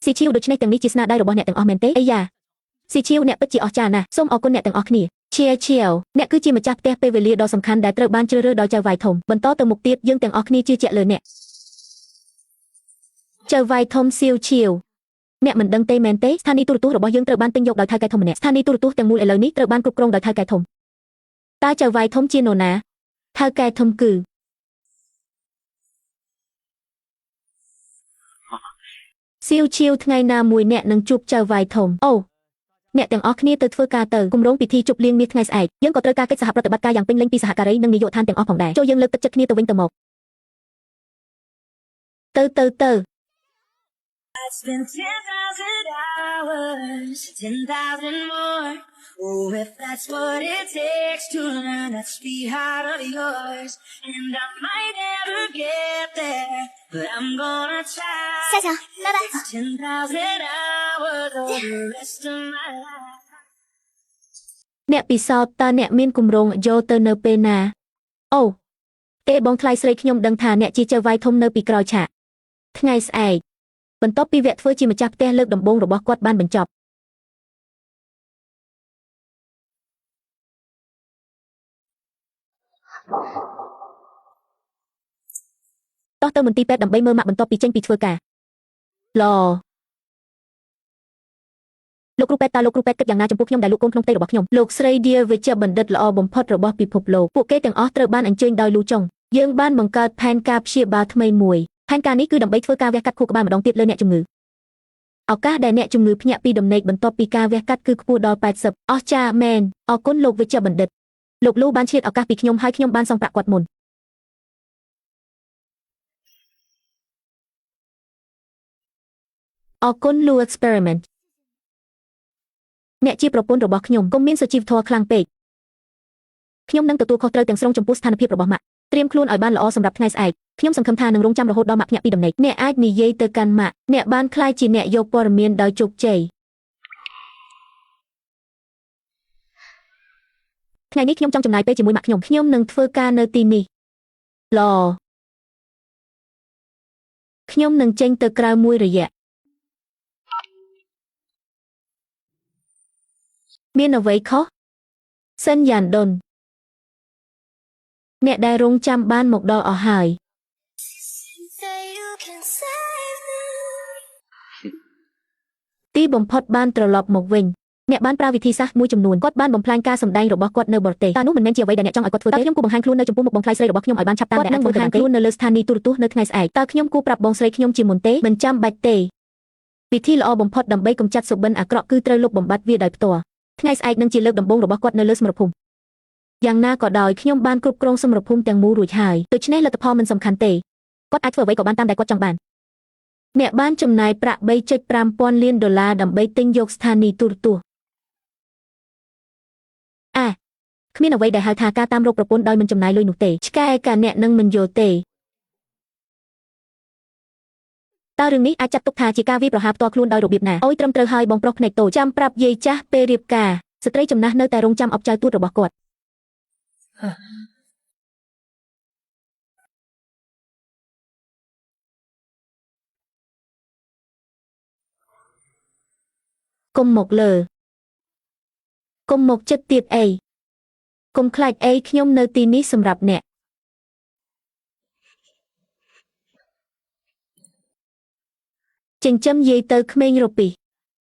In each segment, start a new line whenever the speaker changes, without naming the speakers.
ស៊ីឈីវដូច្នេះទាំងនេះជាស្នាដៃរបស់អ្នកទាំងអស់មែនទេអីយ៉ាស៊ីឈីវអ្នកពិតជាអស្ចារ្យណាស់សូមអរគុណអ្នកទាំងអស់គ្នាឈៀអ្នកគឺជាម្ចាស់ផ្ទះពេលវេលាដ៏សំខាន់ដែលត្រូវបានជ្រើសរើសដោយចៅវាយធំបន្តទៅមុខទៀតយើងទាំងអស់គ្នាជឿជាក់លើអ្នកចៅវាយធំស៊ីវឈៀវអ្នកមិនដឹងទេមែនទេស្ថានីយទូរទស្សន៍របស់យើងត្រូវបានទិញយកដោយថៅកែធំម្នាក់ស្ថានីយទូរទស្សន៍ទាំងមូលឥឡូវនេះត្រូវបានគ្រប់គ្រងដោយថៅកែធំតើចៅវាយធំជានរណាថៅកែធំគឺស៊ីវឈៀវថ្ងៃណាមួយអ្នកនឹងជួបចៅវាយធំអូអ្នកទាំងអស់គ្នាទៅធ្វើការទៅគម្រោងពិធីជប់លៀងមាសថ្ងៃស្អែកយើងក៏ត្រូវការកិច្ចសហប្រតិបត្តិការយ៉ាងពេញលេញពីសហការីនិងនាយកដ្ឋានទាំងអស់ផងដែរចូលយើងលើកទឹកចិត្តគ្នាទៅវិញទៅមកទៅ
It's been 10,000 hours, 10,000 more. Oh, if that's what it takes to learn that sweetheart of yours. And I might never get there, but I'm gonna try.
夏夏，拜拜。
It's 10,000 hours or the rest of my life.
អ្នកពិសោធន៍តើអ្នកមានគម្រោងយកទៅនៅពេលណាអូទេបងថ្លៃស្រីខ្ញុំដឹងថាអ្នកជាចៅវាយធំនៅពីក្រោយឆាកថ្ងៃស្អែកបន្ទាប់ពីវគ្គធ្វើជាម្ចាស់ផ្ទះលើកដំបូងរបស់គាត់បានបញ្ចប់តោះទៅមន្ទីរពេទ្យដើម្បីមើលម៉ាក់បន្ទាប់ពីចេញពីធ្វើការលោកគ្រូពេទ្យតើលោកគ្រូពេទ្យគិតយ៉ាងណាចំពោះខ្ញុំដែលលក់កូនក្នុងផ្ទៃរបស់ខ្ញុំលោកស្រីឌៀវិជ្ជបណ្ឌិតល្អបំផុតរបស់ពិភពលោកពួកគេទាំងអស់ត្រូវបានអញ្ជើញដោយលូចុងយើងបានបង្កើតផែនការព្យាបាលថ្មីមួយផែនការនេះគឺដើម្បីធ្វើការវះកាត់ខួរក្បាលម្ដងទៀតលើអ្នកជំងឺឱកាសដែលអ្នកជំងឺភ្ញាក់ពីដំណេកបន្ទាប់ពីការវះកាត់គឺខ្ពស់ដល់80អស្ចារ្យមែនអរគុណលោកវិជ្ជបណ្ឌិតលោកលូបានឆ្លៀតឱកាសពីខ្ញុំហើយខ្ញុំបានសងប្រាក់គាត់មុនអរគុណលូ experiment អ្នកជាប្រពន្ធរបស់ខ្ញុំកុំមានសុជីវធម៌ខ្លាំងពេកខ្ញុំនឹងទទួលខុសត្រូវទាំងស្រុងចំពោះស្ថានភាពរបស់ម៉ាក់ត្រៀមខ្លួនឲ្យបានល្អសម្រាប់ថ្ងៃស្អែកខ្ញុំសង្ឃឹមថានឹងរងចាំរហូតដល់ម៉ាក់ភ្ញាក់ពីដំណេកអ្នកអាចនិយាយទៅកាន់ម៉ាក់អ្នកបានក្លាយជាអ្នកយកព័ត៌មានដោយជោគជ័យថ្ងៃនេះខ្ញុំចង់ចំណាយពេលជាមួយម៉ាក់ខ្ញុំនឹងធ្វើការនៅទីនេះខ្ញុំនឹងចេញទៅក្រៅមួយរយៈមានអ្វីខុសសិនយ៉ានដុនអ្នកដែលរងចាំបានមកដល់អស់ហើយទីបំផុតបានត្រឡប់មកវិញអ្នកបានប្រើវិធីសាស្ត្រមួយចំនួនគាត់បានបំផ្លាញការសម្ដែងរបស់គាត់នៅបរទេសតើនោះមិនមែនជាអ្វីដែលអ្នកចង់ឲ្យគាត់ធ្វើទេខ្ញុំគួរបង្ហាញខ្លួននៅចំពោះមុខបងថ្លៃស្រីរបស់ខ្ញុំឲ្យបានឆាប់តាមដែលអាចធ្វើបានខ្លួននៅលើស្ថានីយទូរទស្សន៍នៅថ្ងៃស្អែកតើខ្ញុំគួរប្រាប់បងស្រីខ្ញុំជាមុនទេមិនចាំបាច់ទេវិធីល្អបំផុតដើម្បីកម្ចាត់សុបិនអាក្រក់គឺត្រូវលុបបំបាត់វាដោយផ្ទាល់ថ្ងៃស្អែកនឹងជាលើកដំបូងរបស់គាត់នៅលើសមរភូមិយ៉ាងណាក៏ដោយខ្ញុំបានគ្រប់គ្រងសមរភូមិទាំងមូលរួចហើយដូច្នេះលទ្ធផលមិនសំខាន់ទេគាត់អាចធ្វើអ្វីក៏បានតាមដែលគាត់ចង់បានអ្នកបានចំណាយប្រាក់ $3.5 លានដើម្បីទិញយកស្ថានីយទូរទស្សន៍គ្មានអ្វីដែលហៅថាការតាមរកប្រពន្ធដោយមិនចំណាយលុយនោះទេឆ្កែកាអ្នកនឹងមិនយល់ទេតើរឿងនេះអាចចាត់ទុកថាជាការវាយប្រហារផ្ទាល់ខ្លួនដោយរបៀបណាអូយត្រឹមត្រូវហើយបងប្រុសភ្នែកតូចចាំប្រាប់យាយចាស់ពេលរៀបការស្ត្រីចំណាស់នៅតែរងចាំអបចៅទួតរបស់គាត់កុំមកលើកុំមកចិត្តទៀតអីកុំខ្លាចអីខ្ញុំនៅទីនេះសម្រាប់អ្នកចិញ្ចឹមយាយទៅក្មេងរពី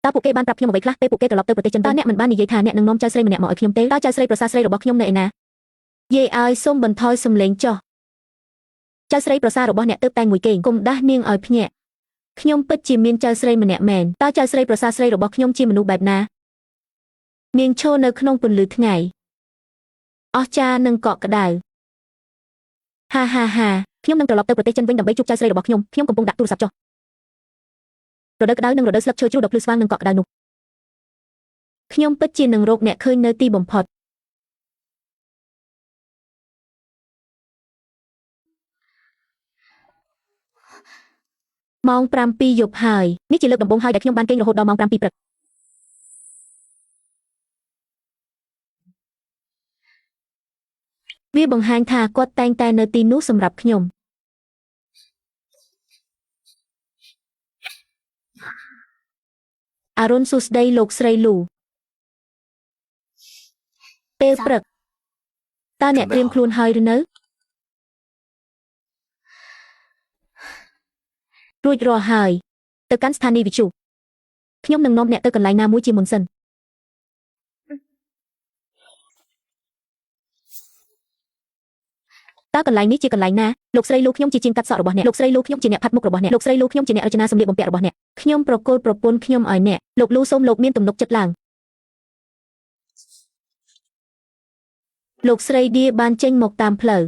តើពួកគេបានប្រាប់ខ្ញុំអ្វីខ្លះពេលពួកគេត្រឡប់ទៅប្រទេសចិនតើអ្នកមិនបាននិយាយថាអ្នកនឹងនាំចៅស្រីម្នាក់មកឲ្យខ្ញុំទេតើចៅស្រីប្រសាស្រីរបស់ខ្ញុំនៅឯណាយាយឲ្យសូមបន្ថយសំឡេងចុះចៅស្រីប្រសារបស់អ្នកទៅតែមួយគេកុំដាស់នាងឲ្យភ្ញាក់ខ្ញុំពិតជាមានចៅស្រីម្នាក់មែនតើចៅស្រីប្រសាស្រីរបស់ខ្ញុំជាមនុស្សបែបណានាងឈរនៅក្នុងពន្លឺថ្ងៃអស្ចារ្យនឹងកក់ក្ដៅហាខ្ញុំនឹងត្រឡប់ទៅប្រទេសចិនវិញដើម្បីជួបចៅស្រីរបស់ខ្ញុំកំពុងដាក់ទូរស័ព្ទចុះរដូវក្ដៅនិងរដូវស្លឹកឈើជ្រុះដ៏ភ្លឺស្វាងនឹងកក់ក្ដៅនោះខ្ញុំពិតជានឹងរកអ្នកឃើញនៅទីបំផុតម៉ោង 7 យប់ហើយនេះជាលើកដំបូងហើយដែលខ្ញុំបានគេងរហូតដល់ម៉ោង 7 ព្រឹកវាបង្ហាញថាគាត់តែងតែនៅទីនោះសម្រាប់ខ្ញុំ រុណសួស្ដីលោកស្រីលូពេលព្រឹកតើអ្នកត្រៀមខ្លួនហើយឬនៅរួចរាល់ហើយទៅកាន់ស្ថានីយ៍វិទ្យុខ្ញុំនឹងនាំអ្នកទៅកន្លែងណាមួយជាមុនសិនតើកន្លែងនេះជាកន្លែងណាលោកស្រីលូខ្ញុំជាជាងកាត់សក់របស់អ្នកលោកស្រីលូខ្ញុំជាអ្នកផាត់មុខរបស់អ្នកលោកស្រីលូខ្ញុំជាអ្នករចនាសម្លៀកបំពាក់របស់អ្នកខ្ញុំប្រកល់ប្រពន្ធខ្ញុំឲ្យអ្នកលោកលូសូមលោកមានទំនុកចិត្តឡើងលោកស្រីឌៀបានចេញមកតាមផ្លូវ